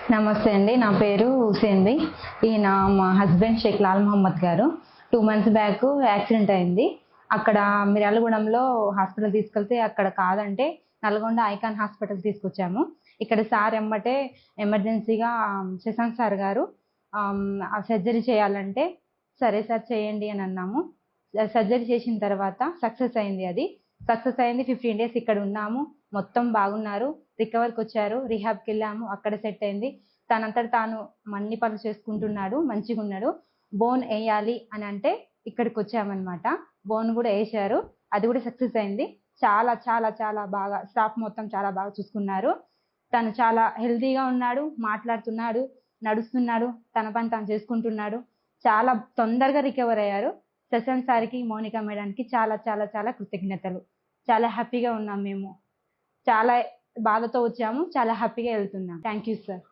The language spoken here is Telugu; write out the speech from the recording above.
నమస్తే అండి. నా పేరు హుసేన్‌బి. ఈయన మా హస్బెండ్ షేక్ లాల్ మహమ్మద్ గారు. 2 మంత్స్ బ్యాక్ యాక్సిడెంట్ అయింది. అక్కడ మిర్యాలగూడెంలో హాస్పిటల్ తీసుకెళ్తే అక్కడ కాదంటే నల్గొండ ఐకాన్ హాస్పిటల్ తీసుకొచ్చాము. ఇక్కడ సార్ ఎమ్మటే ఎమర్జెన్సీగా శశాంక్ సార్ గారు సర్జరీ చేయాలంటే, సరే సార్ చేయండి అని అన్నాము. సర్జరీ చేసిన తర్వాత సక్సెస్ అయింది అది. సక్సెస్ అయింది. 15 డేస్ ఇక్కడ ఉన్నాము. మొత్తం బాగున్నారు. రికవర్‌కి వచ్చారు. రిహాబ్‌కెళ్ళాము. అక్కడ సెట్ అయింది. తనంతట తాను అన్ని పనులు చేసుకుంటున్నాడు. మంచిగున్నాడు. బోన్ ఎయ్యాలి అని అంటే ఇక్కడికొచ్చామనమాట. బోన్ గూడా ఏశారు. అది గూడా సక్సెస్ అయింది. చాలా చాలా చాలా బాగా స్టాఫ్ మొత్తం చాలా బాగా చూసుకున్నారు. తను చాలా హెల్తీగా ఉన్నాడు. మాట్లాడుతున్నాడు. నడుస్తున్నాడు. తన పని తాను చేసుకుంటున్నాడు. చాలా తొందరగా రికవర్ అయ్యారు. శశాంక్ సార్‌కి, మౌనిక మేడంకి చాలా చాలా చాలా కృతజ్ఞతలు. చాలా హ్యాపీగా ఉన్నాం మేము. చాలా బాధతో వచ్చాము. చాలా హ్యాపీగా ఎళ్తున్నాం. Thank you sir.